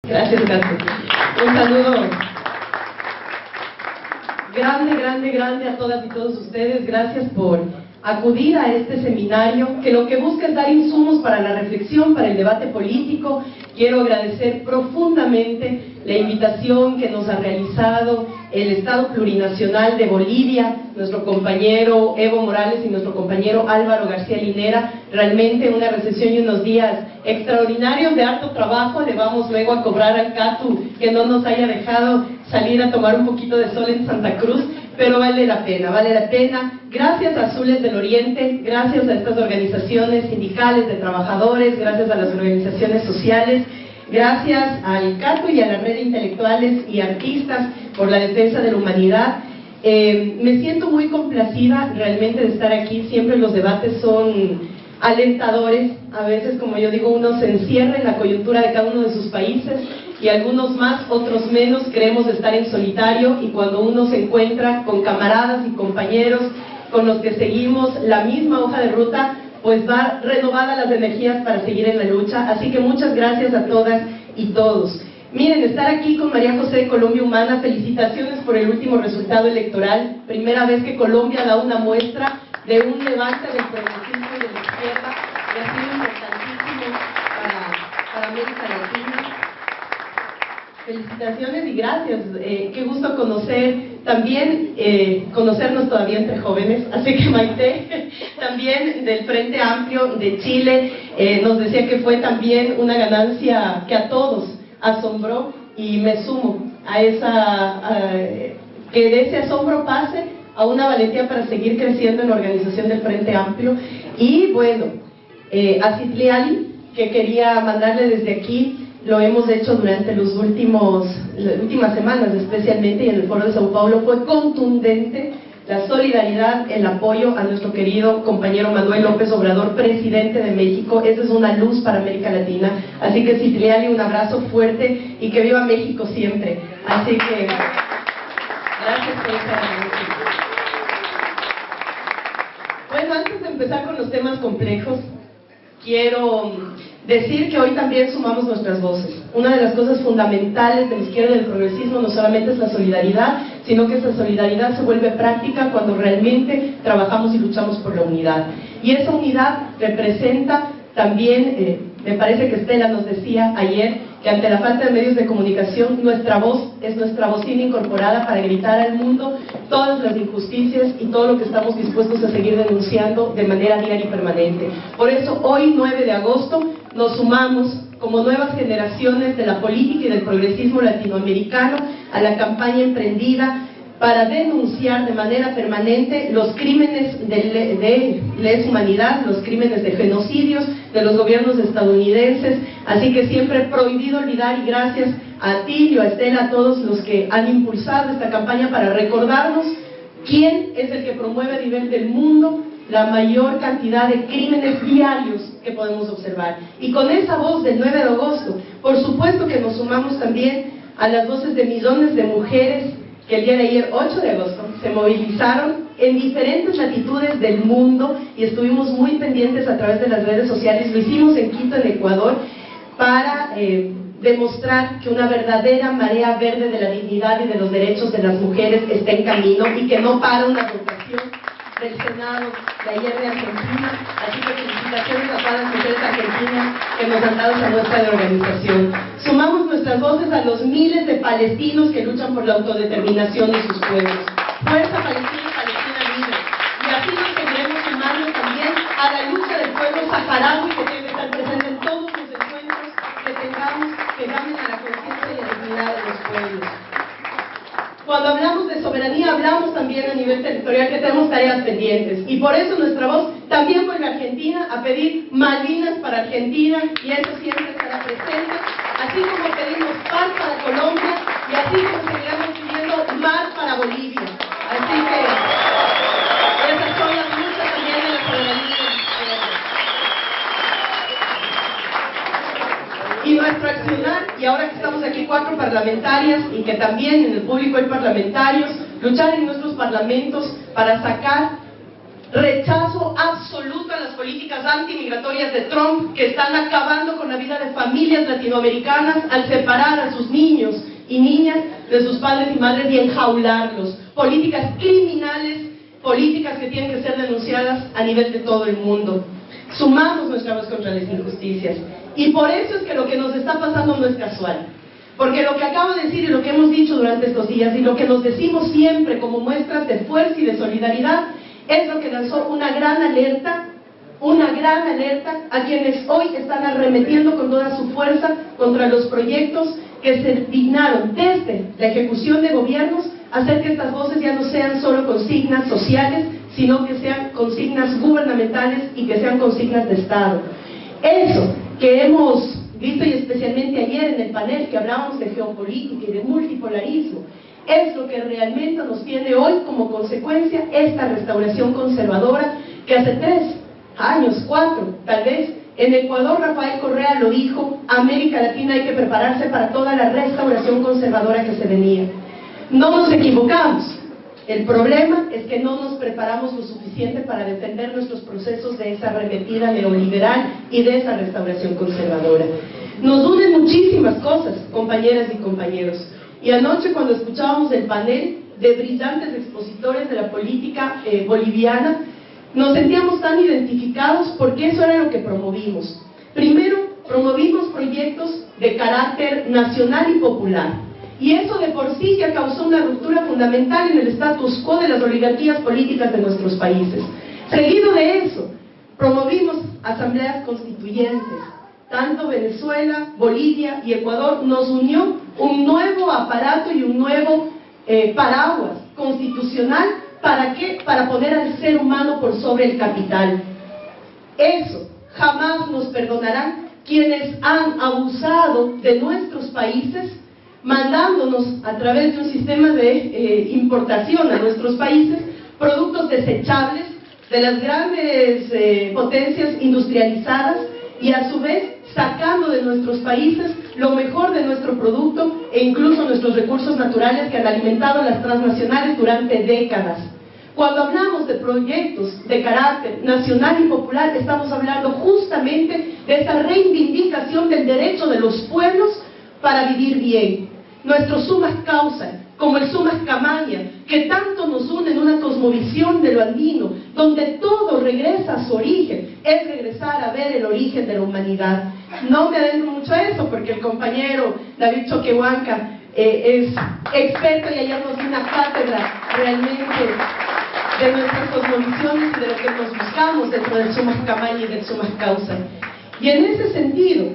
Gracias, gracias. Un saludo grande a todas y todos ustedes. Gracias por acudir a este seminario, que lo que busca es dar insumos para la reflexión, para el debate político. Quiero agradecer profundamente la invitación que nos ha realizado el Estado Plurinacional de Bolivia, nuestro compañero Evo Morales y nuestro compañero Álvaro García Linera. Realmente una recepción y unos días extraordinarios de harto trabajo. Le vamos luego a cobrar al Catu que no nos haya dejado salir a tomar un poquito de sol en Santa Cruz, pero vale la pena, vale la pena. Gracias a Azules del Oriente, gracias a estas organizaciones sindicales de trabajadores, gracias a las organizaciones sociales, gracias al Catu y a la red de intelectuales y artistas por la defensa de la humanidad. Me siento muy complacida realmente de estar aquí. Siempre los debates son alentadores. A veces, como yo digo, uno se encierra en la coyuntura de cada uno de sus países, y algunos más, otros menos, creemos estar en solitario, y cuando uno se encuentra con camaradas y compañeros con los que seguimos la misma hoja de ruta, pues va renovada las energías para seguir en la lucha. Así que muchas gracias a todas y todos. Miren, estar aquí con María José de Colombia Humana, felicitaciones por el último resultado electoral. Primera vez que Colombia da una muestra de un levante del progresismo y de la izquierda, que ha sido importantísimo para América Latina. Felicitaciones y gracias. Qué gusto conocer también, conocernos todavía entre jóvenes. Así que Maite, también del Frente Amplio de Chile, nos decía que fue también una ganancia que a todos asombró, y me sumo a esa, que de ese asombro pase a una valentía para seguir creciendo en la organización del Frente Amplio. Y bueno, a Citliali, que quería mandarle desde aquí, lo hemos hecho durante las últimas semanas especialmente, y en el Foro de Sao Paulo fue contundente la solidaridad, el apoyo a nuestro querido compañero Manuel López Obrador, presidente de México. Esa es una luz para América Latina. Así que Citliali, un abrazo fuerte y que viva México siempre. Así que gracias por esta reunión. Bueno, antes de empezar con los temas complejos, quiero decir que hoy también sumamos nuestras voces. Una de las cosas fundamentales de la izquierda y del progresismo no solamente es la solidaridad, sino que esa solidaridad se vuelve práctica cuando realmente trabajamos y luchamos por la unidad. Y esa unidad representa también, me parece que Estela nos decía ayer, que ante la falta de medios de comunicación, nuestra voz es nuestra bocina incorporada para gritar al mundo todas las injusticias y todo lo que estamos dispuestos a seguir denunciando de manera diaria y permanente. Por eso hoy, 9 de agosto, nos sumamos como nuevas generaciones de la política y del progresismo latinoamericano a la campaña emprendida para denunciar de manera permanente los crímenes de lesa humanidad, los crímenes de genocidios de los gobiernos estadounidenses. Así que siempre prohibido olvidar, y gracias a Tilio, a Estela, a todos los que han impulsado esta campaña para recordarnos quién es el que promueve a nivel del mundo la mayor cantidad de crímenes diarios que podemos observar. Y con esa voz del 9 de agosto, por supuesto que nos sumamos también a las voces de millones de mujeres que el día de ayer, 8 de agosto, se movilizaron en diferentes latitudes del mundo, y estuvimos muy pendientes a través de las redes sociales. Lo hicimos en Quito, en Ecuador, para demostrar que una verdadera marea verde de la dignidad y de los derechos de las mujeres está en camino, y que no para una votación del Senado de ayer de Argentina. Así que felicitaciones a todas las mujeres argentinas que nos han dado esa muestra de organización. Sumamos nuestras voces a los miles de palestinos que luchan por la autodeterminación de sus pueblos. Fuerza Palestina, Palestina libre. Y así nos seguiremos sumando también a la lucha del pueblo saharaui, que debe estar presente en todos los encuentros que tengamos, que llamen a la conciencia y la dignidad de los pueblos. Cuando hablamos de soberanía, hablamos también a nivel territorial que tenemos tareas pendientes, y por eso nuestra voz también vuelve a Argentina a pedir Malvinas para Argentina, y eso siempre estará presente, así como pedimos paz para Colombia, y así como seguiremos pidiendo mar para Bolivia. Así que esas son las luchas también de la soberanía. Y nuestro accionar, y ahora que estamos aquí 4 parlamentarias y que también en el público hay parlamentarios, luchar en nuestros parlamentos para sacar rechazo absoluto a las políticas antimigratorias de Trump, que están acabando con la vida de familias latinoamericanas al separar a sus niños y niñas de sus padres y madres y enjaularlos. Políticas criminales, políticas que tienen que ser denunciadas a nivel de todo el mundo. Sumamos nuestra voz contra las injusticias. Y por eso es que lo que nos está pasando no es casual. Porque lo que acabo de decir y lo que hemos dicho durante estos días y lo que nos decimos siempre como muestras de fuerza y de solidaridad es lo que lanzó una gran alerta a quienes hoy están arremetiendo con toda su fuerza contra los proyectos que se dignaron desde la ejecución de gobiernos a hacer que estas voces ya no sean solo consignas sociales, sino que sean consignas gubernamentales y que sean consignas de Estado. Eso que hemos visto, y especialmente ayer en el panel que hablábamos de geopolítica y de multipolarismo, es lo que realmente nos tiene hoy como consecuencia esta restauración conservadora que hace 3 años, 4, tal vez, en Ecuador Rafael Correa lo dijo: América Latina hay que prepararse para toda la restauración conservadora que se venía. No nos equivocamos. El problema es que no nos preparamos lo suficiente para defender nuestros procesos de esa arremetida neoliberal y de esa restauración conservadora. Nos unen muchísimas cosas, compañeras y compañeros. Y anoche, cuando escuchábamos el panel de brillantes expositores de la política boliviana, nos sentíamos tan identificados porque eso era lo que promovimos. Primero, promovimos proyectos de carácter nacional y popular. Y eso de por sí ya causó una ruptura fundamental en el status quo de las oligarquías políticas de nuestros países. Seguido de eso, promovimos asambleas constituyentes. Tanto Venezuela, Bolivia y Ecuador nos unió un nuevo aparato y un nuevo paraguas constitucional. ¿Para qué? Para poner al ser humano por sobre el capital. Eso jamás nos perdonarán quienes han abusado de nuestros países, mandándonos a través de un sistema de importación a nuestros países productos desechables de las grandes potencias industrializadas, y a su vez sacando de nuestros países lo mejor de nuestro producto e incluso nuestros recursos naturales que han alimentado las transnacionales durante décadas. Cuando hablamos de proyectos de carácter nacional y popular, estamos hablando justamente de esa reivindicación del derecho de los pueblos para vivir bien. Nuestro sumas causa, como el sumas camaña, que tanto nos une en una cosmovisión de lo andino, donde todo regresa a su origen, es regresar a ver el origen de la humanidad. No me adentro mucho a eso, porque el compañero David Choquehuanca es experto y ayer nos dio una cátedra realmente de nuestras cosmovisiones y de lo que nos buscamos dentro del sumas camaña y del sumas causa. Y en ese sentido,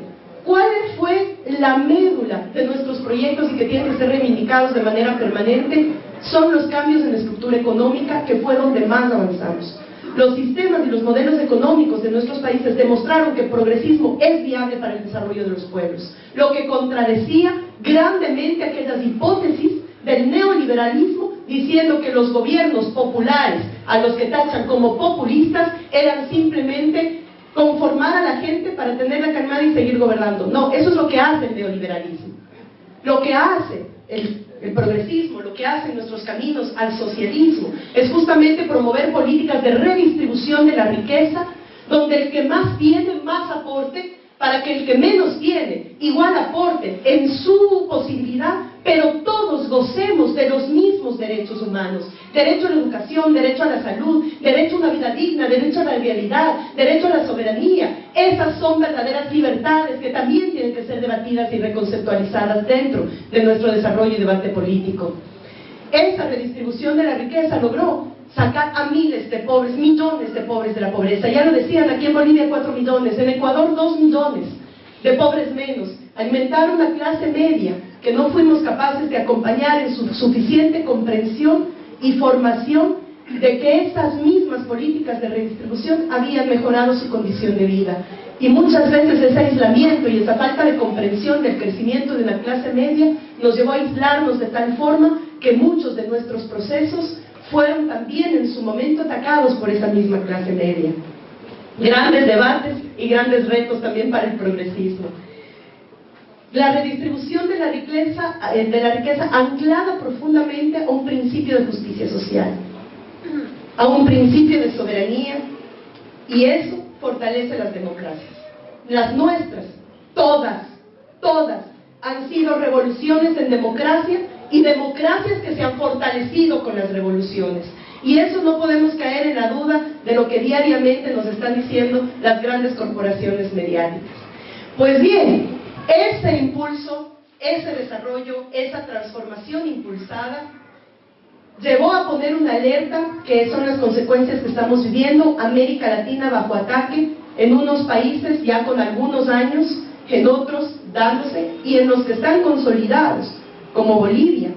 ¿cuál fue la médula de nuestros proyectos y que tienen que ser reivindicados de manera permanente? Son los cambios en la estructura económica, que fue donde más avanzamos. Los sistemas y los modelos económicos de nuestros países demostraron que el progresismo es viable para el desarrollo de los pueblos, lo que contradecía grandemente aquellas hipótesis del neoliberalismo, diciendo que los gobiernos populares, a los que tachan como populistas, eran simplemente conformar a la gente para tenerla calmada y seguir gobernando. No, eso es lo que hace el neoliberalismo. Lo que hace el progresismo, lo que hacen nuestros caminos al socialismo, es justamente promover políticas de redistribución de la riqueza, donde el que más tiene, más aporte, para que el que menos tiene, igual aporte en su posibilidad, pero todos gocemos de los mismos derechos humanos: derecho a la educación, derecho a la salud, derecho a una vida digna, derecho a la realidad, derecho a la soberanía. Esas son verdaderas libertades que también tienen que ser debatidas y reconceptualizadas dentro de nuestro desarrollo y debate político. Esa redistribución de la riqueza logró sacar a miles de pobres, millones de pobres de la pobreza. Ya lo decían, aquí en Bolivia 4 millones, en Ecuador 2 millones de pobres menos. Alimentar una clase media que no fuimos capaces de acompañar en su suficiente comprensión y formación de que esas mismas políticas de redistribución habían mejorado su condición de vida. Y muchas veces ese aislamiento y esa falta de comprensión del crecimiento de la clase media nos llevó a aislarnos de tal forma que muchos de nuestros procesos fueron también en su momento atacados por esa misma clase media. Grandes debates y grandes retos también para el progresismo. La redistribución de la riqueza anclada profundamente a un principio de justicia social. a un principio de soberanía, y eso fortalece las democracias. Las nuestras, todas, han sido revoluciones en democracia y democracias que se han fortalecido con las revoluciones. Y eso no podemos caer en la duda de lo que diariamente nos están diciendo las grandes corporaciones mediáticas. Pues bien, ese impulso, ese desarrollo, esa transformación impulsada, llevó a poner una alerta, que son las consecuencias que estamos viviendo, América Latina bajo ataque, en unos países ya con algunos años, en otros dándose, y en los que están consolidados, como Bolivia,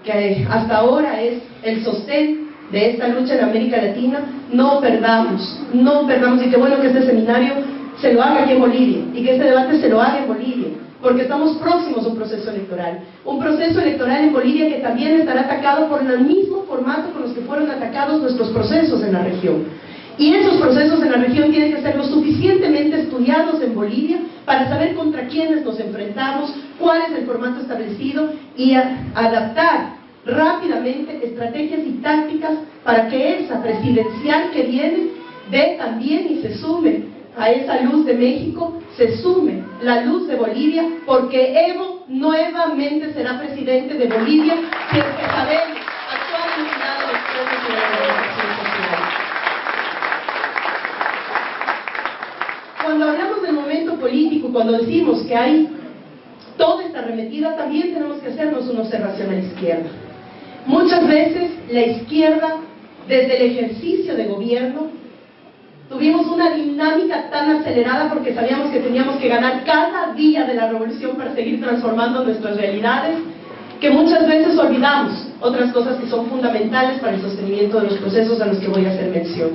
que hasta ahora es el sostén de esta lucha en América Latina. No perdamos, y qué bueno que este seminario se lo haga aquí en Bolivia, y que este debate se lo haga en Bolivia, porque estamos próximos a un proceso electoral en Bolivia que también estará atacado por el mismo formato con los que fueron atacados nuestros procesos en la región. Y esos procesos en la región tienen que ser lo suficientemente estudiados en Bolivia para saber contra quiénes nos enfrentamos, cuál es el formato establecido, y adaptar rápidamente estrategias y tácticas para que esa presidencial que viene dé también y se sume a esa luz de México, se sume la luz de Bolivia, porque Evo nuevamente será presidente de Bolivia si es que sabemos actuar en unidad de los pueblos y de la organización social. Cuando hablamos del momento político, cuando decimos que hay toda esta arremetida, también tenemos que hacernos una observación a la izquierda. Muchas veces la izquierda, desde el ejercicio de gobierno, tuvimos una dinámica tan acelerada porque sabíamos que teníamos que ganar cada día de la revolución para seguir transformando nuestras realidades, que muchas veces olvidamos otras cosas que son fundamentales para el sostenimiento de los procesos a los que voy a hacer mención.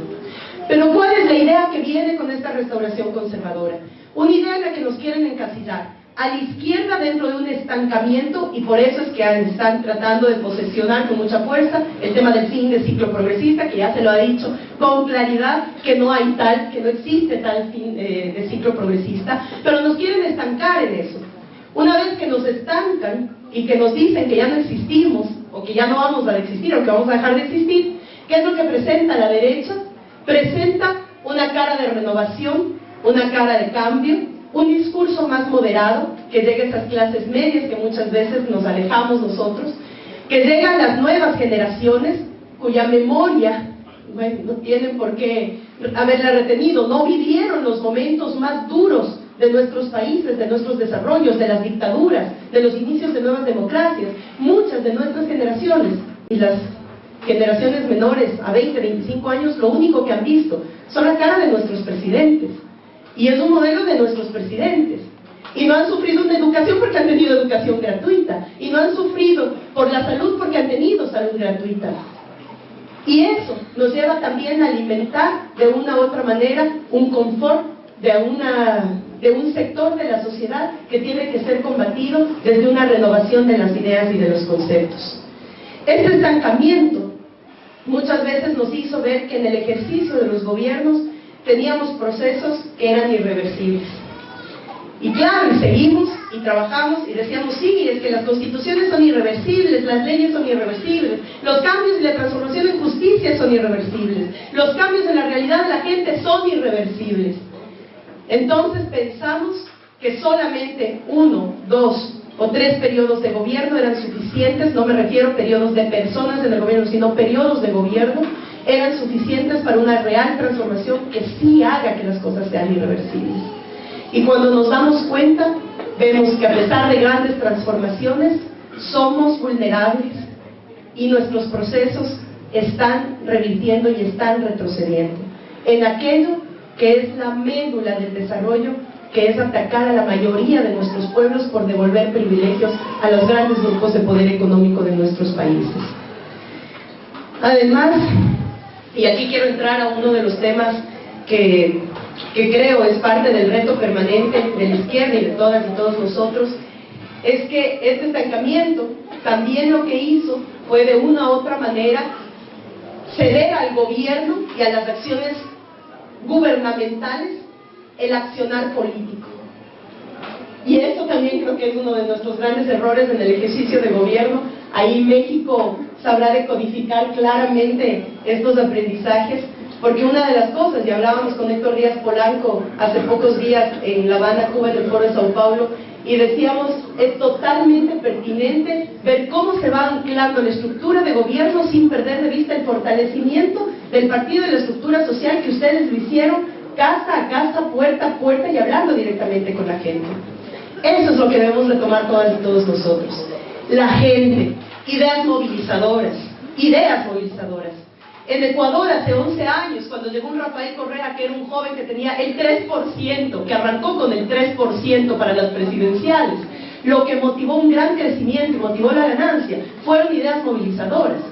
Pero ¿cuál es la idea que viene con esta restauración conservadora? Una idea en la que nos quieren encasillar a la izquierda dentro de un estancamiento, y por eso es que están tratando de posesionar con mucha fuerza el tema del fin de ciclo progresista, que ya se lo ha dicho con claridad que no hay tal, que no existe tal fin de ciclo progresista, pero nos quieren estancar en eso. Una vez que nos estancan y que nos dicen que ya no existimos, o que ya no vamos a existir, o que vamos a dejar de existir, ¿qué es lo que presenta la derecha? Presenta una cara de renovación, una cara de cambio, un discurso más moderado, que llegue a esas clases medias que muchas veces nos alejamos nosotros, que llegan las nuevas generaciones cuya memoria, bueno, no tienen por qué haberla retenido, no vivieron los momentos más duros de nuestros países, de nuestros desarrollos, de las dictaduras, de los inicios de nuevas democracias. Muchas de nuestras generaciones y las generaciones menores a 20, 25 años, lo único que han visto son la cara de nuestros presidentes, y es un modelo de nuestros presidentes, y no han sufrido una educación porque han tenido educación gratuita, y no han sufrido por la salud porque han tenido salud gratuita, y eso nos lleva también a alimentar de una u otra manera un confort de un sector de la sociedad que tiene que ser combatido desde una renovación de las ideas y de los conceptos. Este estancamiento muchas veces nos hizo ver que en el ejercicio de los gobiernos teníamos procesos que eran irreversibles. Y claro, y seguimos y trabajamos y decíamos, sí, es que las constituciones son irreversibles, las leyes son irreversibles, los cambios y la transformación en justicia son irreversibles, los cambios en la realidad de la gente son irreversibles. Entonces pensamos que solamente 1, 2 o 3 periodos de gobierno eran suficientes, no me refiero a periodos de personas en el gobierno, sino periodos de gobierno, eran suficientes para una real transformación que sí haga que las cosas sean irreversibles. Y cuando nos damos cuenta, vemos que a pesar de grandes transformaciones, somos vulnerables y nuestros procesos están revirtiendo y están retrocediendo en aquello que es la médula del desarrollo, que es atacar a la mayoría de nuestros pueblos por devolver privilegios a los grandes grupos de poder económico de nuestros países. Además, y aquí quiero entrar a uno de los temas que creo es parte del reto permanente de la izquierda y de todas y todos nosotros, es que este estancamiento también lo que hizo fue de una u otra manera ceder al gobierno y a las acciones gubernamentales el accionar político. Y eso también creo que es uno de nuestros grandes errores en el ejercicio de gobierno. Ahí México sabrá decodificar claramente estos aprendizajes, porque una de las cosas, y hablábamos con Héctor Díaz Polanco hace pocos días en La Habana, Cuba, en el Foro de Sao Paulo, y decíamos, es totalmente pertinente ver cómo se va anclando la estructura de gobierno sin perder de vista el fortalecimiento del partido y la estructura social que ustedes lo hicieron casa a casa, puerta a puerta y hablando directamente con la gente. Eso es lo que debemos retomar todas y todos nosotros. La gente, ideas movilizadoras, ideas movilizadoras. En Ecuador hace 11 años, cuando llegó un Rafael Correa, que era un joven que tenía el 3%, que arrancó con el 3% para las presidenciales, lo que motivó un gran crecimiento y motivó la ganancia, fueron ideas movilizadoras.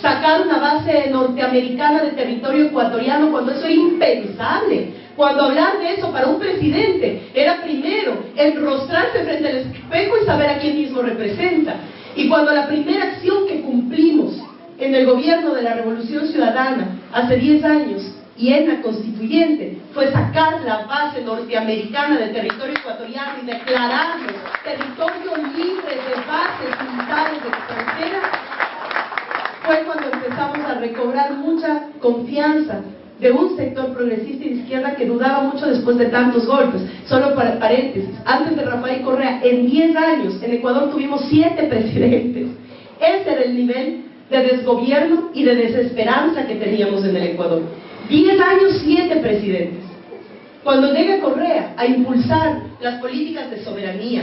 Sacar una base norteamericana de territorio ecuatoriano cuando eso era impensable. Cuando hablar de eso para un presidente era primero enrostrarse frente al espejo y saber a quién mismo representa. Y cuando la primera acción que cumplimos en el gobierno de la Revolución Ciudadana hace 10 años y en la constituyente fue sacar la base norteamericana de territorio ecuatoriano y declararlo territorio libre de bases militares extranjeras, fue cuando empezamos a recobrar mucha confianza de un sector progresista y de izquierda que dudaba mucho después de tantos golpes. Solo para paréntesis, antes de Rafael Correa, en 10 años, en Ecuador tuvimos 7 presidentes. Ese era el nivel de desgobierno y de desesperanza que teníamos en el Ecuador. 10 años, 7 presidentes. Cuando llega Correa a impulsar las políticas de soberanía,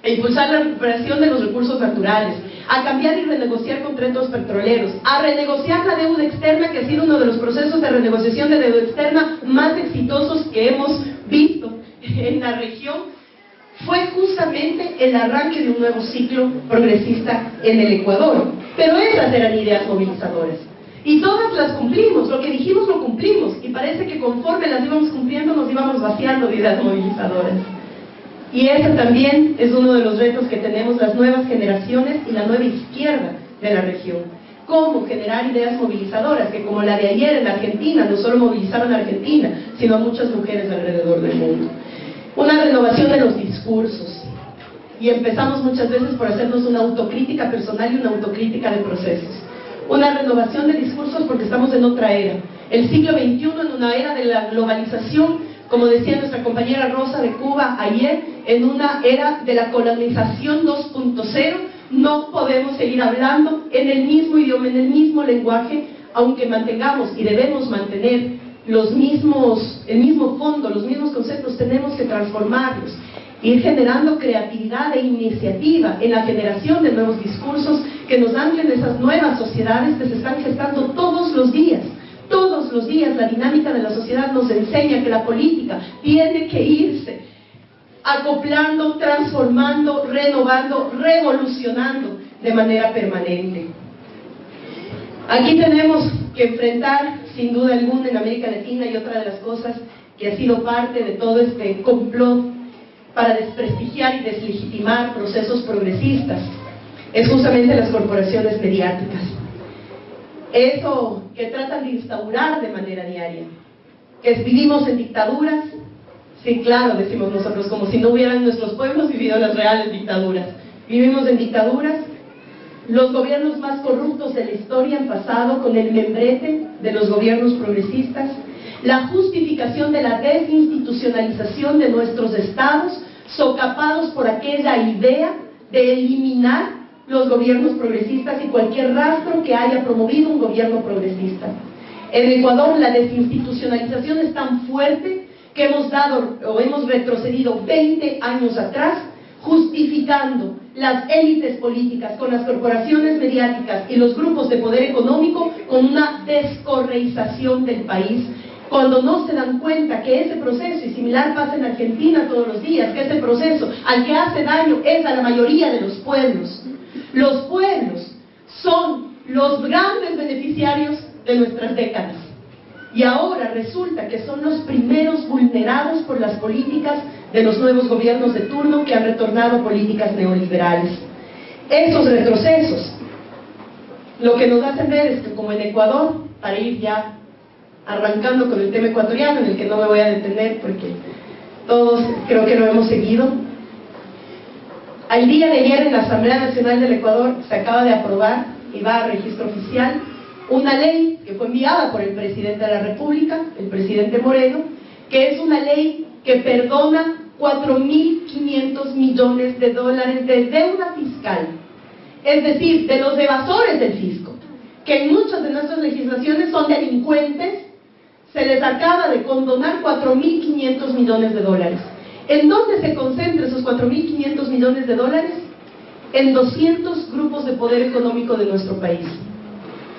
a impulsar la recuperación de los recursos naturales, a cambiar y renegociar contratos petroleros, a renegociar la deuda externa, que ha sido uno de los procesos de renegociación de deuda externa más exitosos que hemos visto en la región, fue justamente el arranque de un nuevo ciclo progresista en el Ecuador. Pero esas eran ideas movilizadoras. Y todas las cumplimos, lo que dijimos lo cumplimos, y parece que conforme las íbamos cumpliendo nos íbamos vaciando de ideas movilizadoras. Y ese también es uno de los retos que tenemos las nuevas generaciones y la nueva izquierda de la región. Cómo generar ideas movilizadoras, que como la de ayer en Argentina, no solo movilizaron a Argentina, sino a muchas mujeres alrededor del mundo. Una renovación de los discursos. Y empezamos muchas veces por hacernos una autocrítica personal y una autocrítica de procesos. Una renovación de discursos porque estamos en otra era. El siglo XXI, en una era de la globalización, como decía nuestra compañera Rosa de Cuba ayer, en una era de la colonización 2.0, no podemos seguir hablando en el mismo idioma, en el mismo lenguaje, aunque mantengamos y debemos mantener el mismo fondo, los mismos conceptos, tenemos que transformarlos, ir generando creatividad e iniciativa en la generación de nuevos discursos que nos anclen esas nuevas sociedades que se están gestando todos los días. Todos los días la dinámica de la sociedad nos enseña que la política tiene que irse acoplando, transformando, renovando, revolucionando de manera permanente. Aquí tenemos que enfrentar, sin duda alguna, en América Latina, y otra de las cosas que ha sido parte de todo este complot para desprestigiar y deslegitimar procesos progresistas, es justamente las corporaciones mediáticas. Eso que tratan de instaurar de manera diaria. Que vivimos en dictaduras, sí, claro, decimos nosotros, como si no hubieran nuestros pueblos vivido las reales dictaduras. Vivimos en dictaduras. Los gobiernos más corruptos de la historia han pasado con el membrete de los gobiernos progresistas. La justificación de la desinstitucionalización de nuestros estados, socapados por aquella idea de eliminar los gobiernos progresistas y cualquier rastro que haya promovido un gobierno progresista. En Ecuador la desinstitucionalización es tan fuerte que hemos retrocedido 20 años atrás, justificando las élites políticas con las corporaciones mediáticas y los grupos de poder económico con una descorreización del país, cuando no se dan cuenta que ese proceso, y similar pasa en Argentina todos los días, que ese proceso al que hace daño es a la mayoría de los pueblos. Los pueblos son los grandes beneficiarios de nuestras décadas. Y ahora resulta que son los primeros vulnerados por las políticas de los nuevos gobiernos de turno que han retornado a políticas neoliberales. Esos retrocesos, lo que nos hacen ver es que como en Ecuador, para ir ya arrancando con el tema ecuatoriano, en el que no me voy a detener porque todos creo que lo hemos seguido, al día de ayer en la Asamblea Nacional del Ecuador se acaba de aprobar y va a registro oficial una ley que fue enviada por el presidente de la República, el presidente Moreno, que es una ley que perdona 4.500 millones de dólares de deuda fiscal, es decir, de los evasores del fisco, que en muchas de nuestras legislaciones son delincuentes. Se les acaba de condonar 4.500 millones de dólares. ¿En dónde se concentran esos 4.500 millones de dólares? En 200 grupos de poder económico de nuestro país.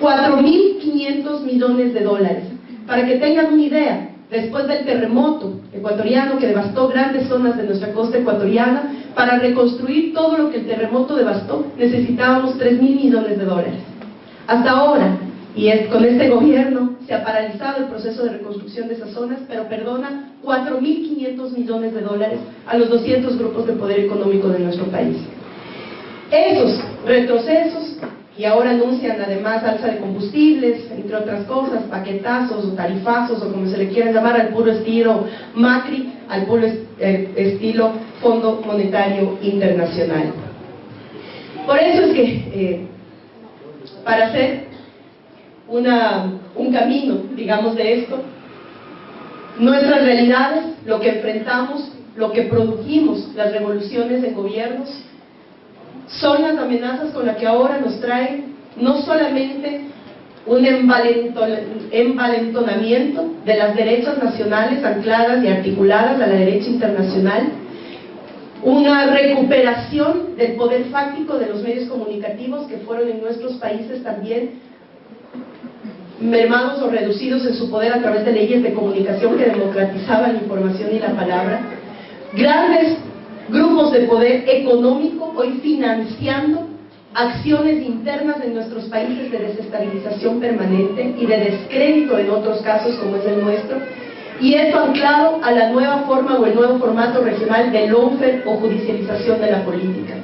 4.500 millones de dólares. Para que tengan una idea, después del terremoto ecuatoriano que devastó grandes zonas de nuestra costa ecuatoriana, para reconstruir todo lo que el terremoto devastó, necesitábamos 3.000 millones de dólares. Hasta ahora, con este gobierno, se ha paralizado el proceso de reconstrucción de esas zonas, pero perdona 4.500 millones de dólares a los 200 grupos de poder económico de nuestro país. Esos retrocesos, y ahora anuncian además alza de combustibles, entre otras cosas, paquetazos o tarifazos, o como se le quiera llamar, al puro estilo Macri, al puro estilo Fondo Monetario Internacional. Por eso es que, para hacer un camino, digamos, de esto, nuestras realidades, lo que enfrentamos, lo que produjimos, las revoluciones en gobiernos, son las amenazas con las que ahora nos traen no solamente un envalentonamiento de las derechas nacionales ancladas y articuladas a la derecha internacional, una recuperación del poder fáctico de los medios comunicativos que fueron en nuestros países también mermados o reducidos en su poder a través de leyes de comunicación que democratizaban la información y la palabra, grandes grupos de poder económico hoy financiando acciones internas en nuestros países de desestabilización permanente y de descrédito en otros casos como es el nuestro, y esto anclado a la nueva forma o el nuevo formato regional del lawfare o judicialización de la política.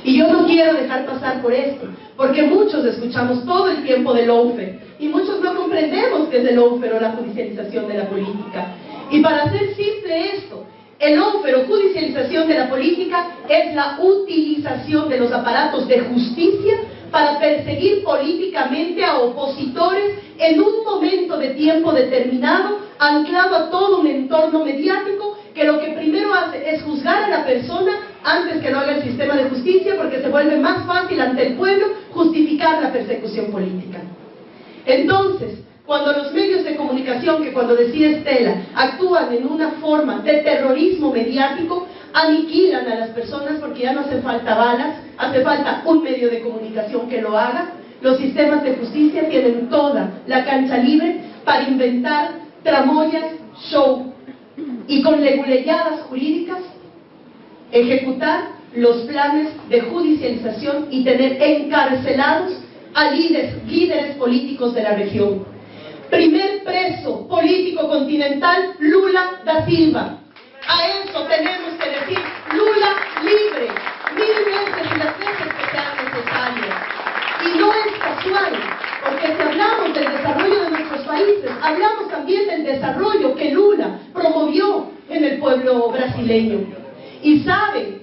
Y yo no quiero dejar pasar por esto, porque muchos escuchamos todo el tiempo del lawfare y muchos no comprendemos qué es el lawfare o la judicialización de la política. Y para hacer simple esto, el lawfare o judicialización de la política es la utilización de los aparatos de justicia para perseguir políticamente a opositores en un momento de tiempo determinado, anclado a todo un entorno mediático que lo que primero hace es juzgar a la persona antes que lo haga el sistema de justicia, porque se vuelve más fácil ante el pueblo justificar la persecución política. Entonces, cuando los medios de comunicación, que cuando decía Estela, actúan en una forma de terrorismo mediático, aniquilan a las personas porque ya no hace falta balas, hace falta un medio de comunicación que lo haga. Los sistemas de justicia tienen toda la cancha libre para inventar tramoyas, show, y con leguleyadas jurídicas ejecutar los planes de judicialización y tener encarcelados a líderes políticos de la región. Primer preso político continental, Lula da Silva. A eso tenemos que decir, Lula libre, 1000 veces y las veces que sean necesarias. Y no es casual, porque si hablamos del desarrollo de nuestros países, hablamos también del desarrollo que Lula promovió en el pueblo brasileño. Y sabe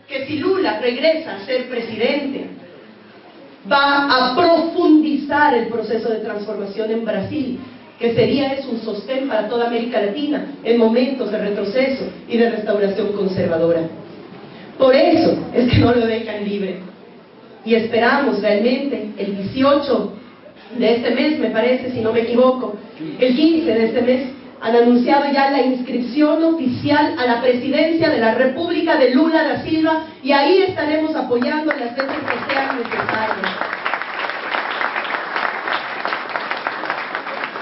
que si Lula regresa a ser presidente, va a profundizar el proceso de transformación en Brasil, que sería un sostén para toda América Latina en momentos de retroceso y de restauración conservadora. Por eso es que no lo dejan libre. Y esperamos realmente el 18 de este mes, me parece, si no me equivoco, el 15 de este mes, han anunciado ya la inscripción oficial a la presidencia de la República de Lula da Silva, y ahí estaremos apoyando las veces que sean necesarias.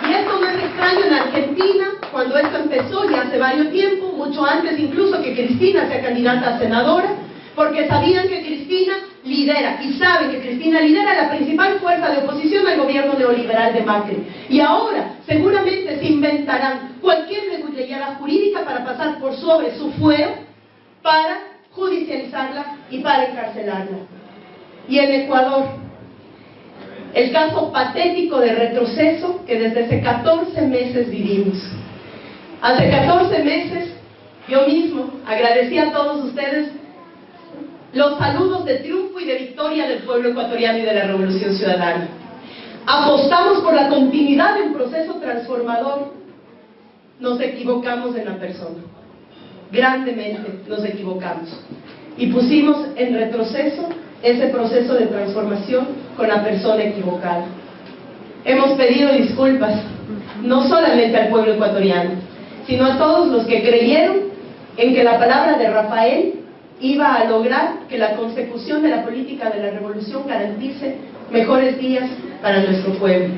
Y esto no es extraño en Argentina, cuando esto empezó ya hace varios tiempo, mucho antes incluso que Cristina sea candidata a senadora, porque sabían que Cristina lidera, y saben que Cristina lidera la principal fuerza de oposición al gobierno neoliberal de Macri. Y ahora seguramente se inventarán cualquier regulariedad jurídica para pasar por sobre su fuero, para judicializarla y para encarcelarla. Y en Ecuador, el caso patético de retroceso que desde hace 14 meses vivimos. Hace 14 meses yo mismo agradecí a todos ustedes los saludos de triunfo y de victoria del pueblo ecuatoriano y de la Revolución Ciudadana. Apostamos por la continuidad de un proceso transformador. Nos equivocamos en la persona. Grandemente nos equivocamos. Y pusimos en retroceso ese proceso de transformación con la persona equivocada. Hemos pedido disculpas, no solamente al pueblo ecuatoriano, sino a todos los que creyeron en que la palabra de Rafael iba a lograr que la consecución de la política de la revolución garantice mejores días para nuestro pueblo.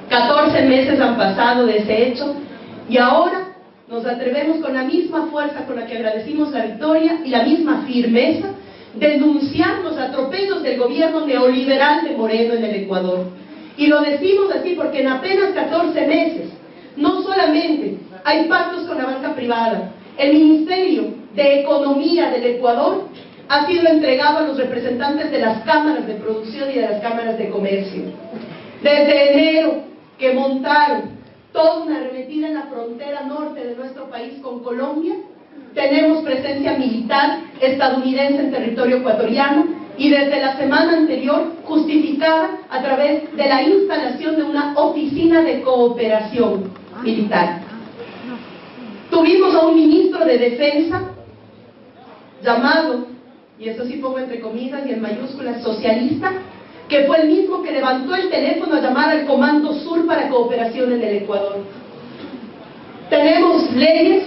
14 meses han pasado de ese hecho y ahora nos atrevemos con la misma fuerza con la que agradecimos la victoria y la misma firmeza denunciar los atropellos del gobierno neoliberal de Moreno en el Ecuador. Y lo decimos así porque en apenas 14 meses no solamente hay pactos con la banca privada, el Ministerio de Economía del Ecuador ha sido entregado a los representantes de las cámaras de producción y de las cámaras de comercio. Desde enero que montaron toda una arremetida en la frontera norte de nuestro país con Colombia, tenemos presencia militar estadounidense en territorio ecuatoriano y desde la semana anterior justificada a través de la instalación de una oficina de cooperación militar. Tuvimos a un ministro de Defensa llamado, y esto sí pongo entre comillas y en mayúsculas, socialista, que fue el mismo que levantó el teléfono a llamar al Comando Sur para cooperación en el Ecuador. Tenemos leyes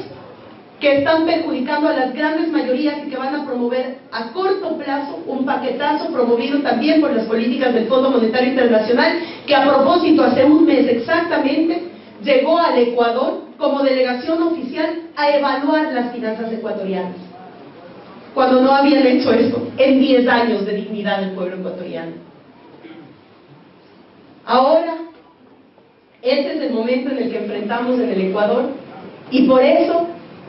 que están perjudicando a las grandes mayorías y que van a promover a corto plazo un paquetazo promovido también por las políticas del Fondo Monetario Internacional, que a propósito hace un mes exactamente llegó al Ecuador como delegación oficial a evaluar las finanzas ecuatorianas, cuando no habían hecho eso en 10 años de dignidad del pueblo ecuatoriano. Ahora, este es el momento en el que enfrentamos en el Ecuador y por eso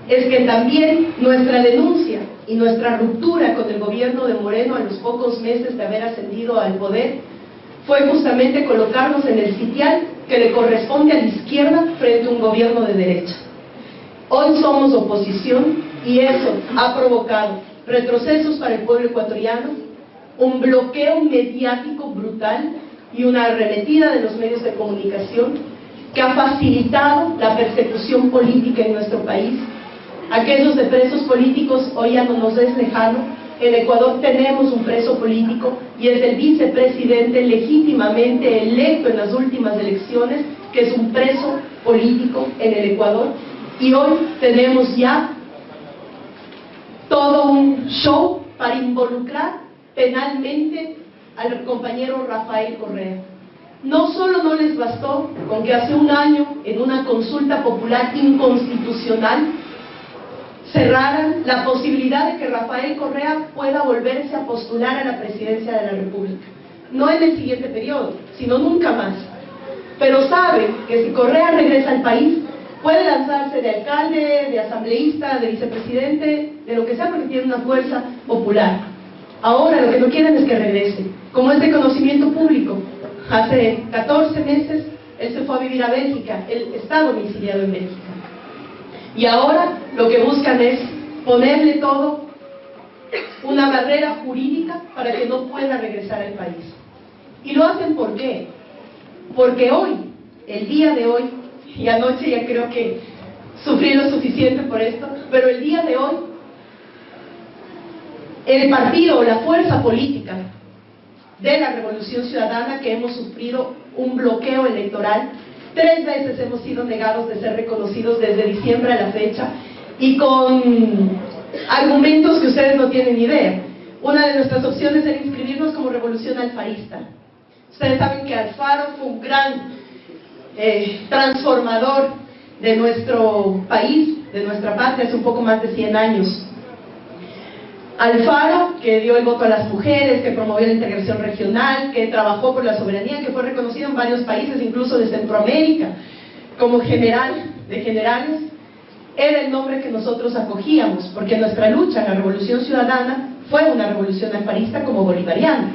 es que también nuestra denuncia y nuestra ruptura con el gobierno de Moreno a los pocos meses de haber ascendido al poder fue justamente colocarnos en el sitial que le corresponde a la izquierda frente a un gobierno de derecha. Hoy somos oposición y eso ha provocado retrocesos para el pueblo ecuatoriano, un bloqueo mediático brutal y una arremetida de los medios de comunicación que ha facilitado la persecución política en nuestro país. Aquellos de presos políticos hoy ya no nos es lejano. En Ecuador tenemos un preso político y es el vicepresidente legítimamente electo en las últimas elecciones, que es un preso político en el Ecuador. Y hoy tenemos ya todo un show para involucrar penalmente al compañero Rafael Correa. No solo no les bastó con que hace un año, en una consulta popular inconstitucional, cerraran la posibilidad de que Rafael Correa pueda volverse a postular a la presidencia de la República. No en el siguiente periodo, sino nunca más. Pero sabe que si Correa regresa al país, puede lanzarse de alcalde, de asambleísta, de vicepresidente, de lo que sea, porque tiene una fuerza popular. Ahora lo que no quieren es que regrese. Como es de conocimiento público, hace 14 meses él se fue a vivir a Bélgica, él está domiciliado en Bélgica. Y ahora lo que buscan es ponerle todo una barrera jurídica para que no pueda regresar al país. ¿Y lo hacen por qué? Porque hoy, el día de hoy, y anoche ya creo que sufrí lo suficiente por esto, pero el día de hoy, el partido o la fuerza política de la Revolución Ciudadana, que hemos sufrido un bloqueo electoral, 3 veces hemos sido negados de ser reconocidos desde diciembre a la fecha, y con argumentos que ustedes no tienen idea. Una de nuestras opciones era inscribirnos como Revolución Alfarista. Ustedes saben que Alfaro fue un gran transformador de nuestro país, de nuestra patria, hace un poco más de 100 años. Alfaro, que dio el voto a las mujeres, que promovió la integración regional, que trabajó por la soberanía, que fue reconocido en varios países, incluso de Centroamérica, como general de generales, era el nombre que nosotros acogíamos, porque nuestra lucha en la Revolución Ciudadana fue una revolución alfarista como bolivariana.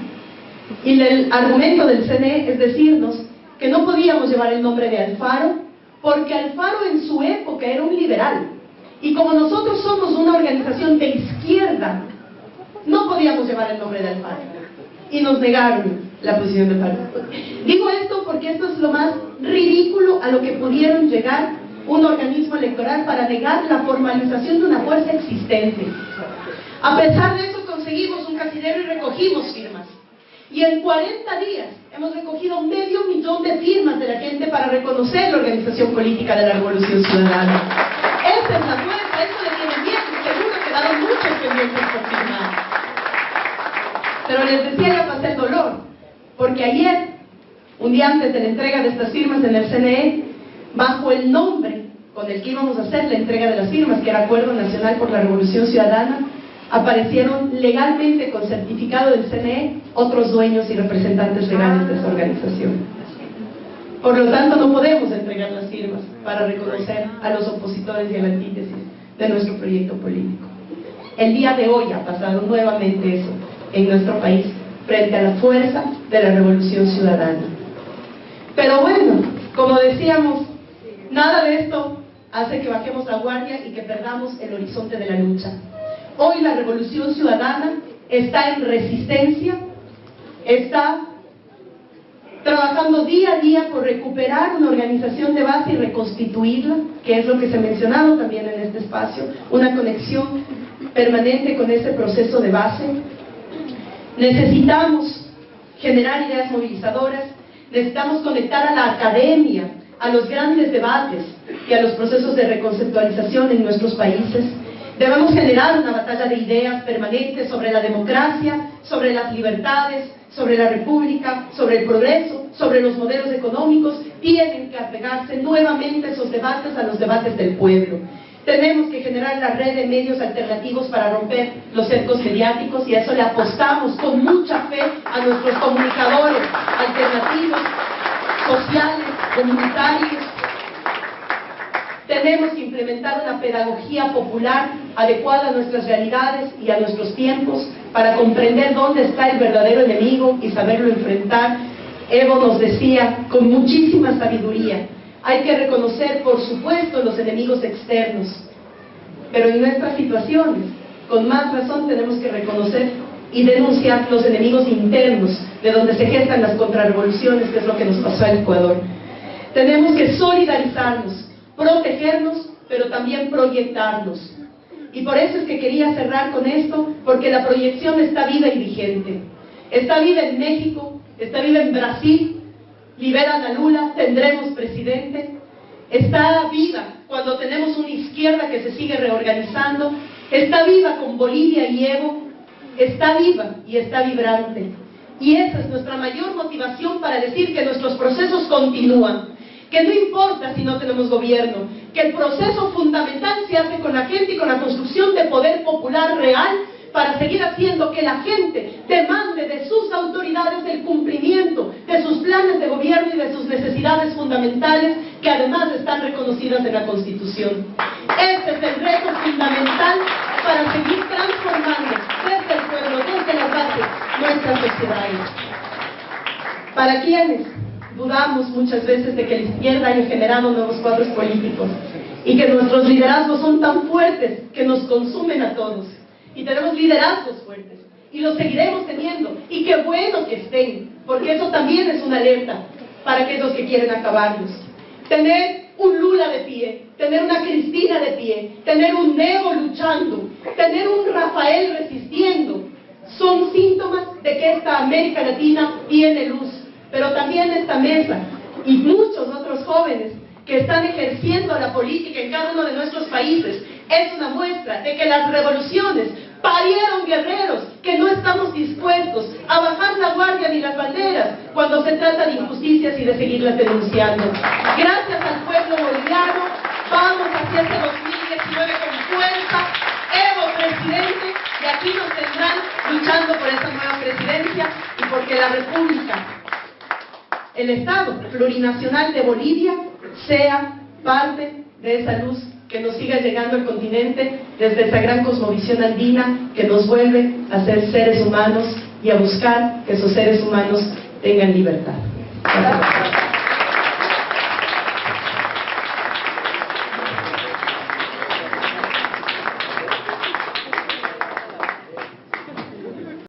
Y el argumento del CNE es decirnos que no podíamos llevar el nombre de Alfaro, porque Alfaro en su época era un liberal. Y como nosotros somos una organización de izquierda, no podíamos llevar el nombre de Alfaro y nos negaron la posición de Alfaro. Digo esto porque esto es lo más ridículo a lo que pudieron llegar un organismo electoral para negar la formalización de una fuerza existente. A pesar de eso conseguimos un casillero y recogimos firmas. Y en 40 días hemos recogido 500.000 de firmas de la gente para reconocer la organización política de la Revolución Ciudadana. Esa es la fuerza, eso le tienen bien, seguro quedaron muchos pendientes por firmar. Pero les decía, ya pasé el dolor, porque ayer, un día antes de la entrega de estas firmas en el CNE, bajo el nombre con el que íbamos a hacer la entrega de las firmas, que era Acuerdo Nacional por la Revolución Ciudadana, aparecieron legalmente con certificado del CNE otros dueños y representantes legales de esa organización. Por lo tanto, no podemos entregar las firmas para reconocer a los opositores y a la antítesis de nuestro proyecto político. El día de hoy ha pasado nuevamente eso en nuestro país frente a la fuerza de la Revolución Ciudadana. Pero bueno, como decíamos, nada de esto hace que bajemos la guardia y que perdamos el horizonte de la lucha. Hoy la Revolución Ciudadana está en resistencia, está trabajando día a día por recuperar una organización de base y reconstituirla, que es lo que se ha mencionado también en este espacio, una conexión permanente con ese proceso de base. Necesitamos generar ideas movilizadoras, necesitamos conectar a la academia, a los grandes debates y a los procesos de reconceptualización en nuestros países. Debemos generar una batalla de ideas permanentes sobre la democracia, sobre las libertades, sobre la república, sobre el progreso, sobre los modelos económicos. Tienen que apegarse nuevamente esos debates a los debates del pueblo. Tenemos que generar la red de medios alternativos para romper los cercos mediáticos, y a eso le apostamos con mucha fe a nuestros comunicadores alternativos, sociales, comunitarios. Tenemos que implementar una pedagogía popular adecuada a nuestras realidades y a nuestros tiempos para comprender dónde está el verdadero enemigo y saberlo enfrentar. Evo nos decía con muchísima sabiduría, hay que reconocer, por supuesto, los enemigos externos, pero en nuestras situaciones, con más razón, tenemos que reconocer y denunciar los enemigos internos, de donde se gestan las contrarrevoluciones, que es lo que nos pasó en Ecuador. Tenemos que solidarizarnos, protegernos, pero también proyectarnos. Y por eso es que quería cerrar con esto, porque la proyección está viva y vigente. Está viva en México, está viva en Brasil. Liberan a Lula, tendremos presidente. Está viva cuando tenemos una izquierda que se sigue reorganizando. Está viva con Bolivia y Evo. Está viva y está vibrante. Y esa es nuestra mayor motivación para decir que nuestros procesos continúan. Que no importa si no tenemos gobierno, que el proceso fundamental se hace con la gente y con la construcción de poder popular real, para seguir haciendo que la gente demande de sus autoridades el cumplimiento de sus planes de gobierno y de sus necesidades fundamentales, que además están reconocidas en la Constitución. Este es el reto fundamental para seguir transformando desde el pueblo, desde las bases, nuestras sociedades. Para quienes dudamos muchas veces de que la izquierda haya generado nuevos cuadros políticos y que nuestros liderazgos son tan fuertes que nos consumen a todos, y tenemos liderazgos fuertes y los seguiremos teniendo, y qué bueno que estén, porque eso también es una alerta para aquellos que quieren acabarlos. Tener un Lula de pie, tener una Cristina de pie, tener un Evo luchando, tener un Rafael resistiendo, son síntomas de que esta América Latina tiene luz. Pero también esta mesa y muchos otros jóvenes que están ejerciendo la política en cada uno de nuestros países es una muestra de que las revoluciones parieron guerreros, que no estamos dispuestos a bajar la guardia ni las banderas cuando se trata de injusticias y de seguirlas denunciando. Gracias al pueblo boliviano, vamos hacia este 2019 con fuerza. Evo presidente, y aquí nos tendrán luchando por esta nueva presidencia y porque la República, el Estado plurinacional de Bolivia, sea parte de esa luz que nos siga llegando al continente desde esa gran cosmovisión andina que nos vuelve a ser seres humanos y a buscar que esos seres humanos tengan libertad. Gracias.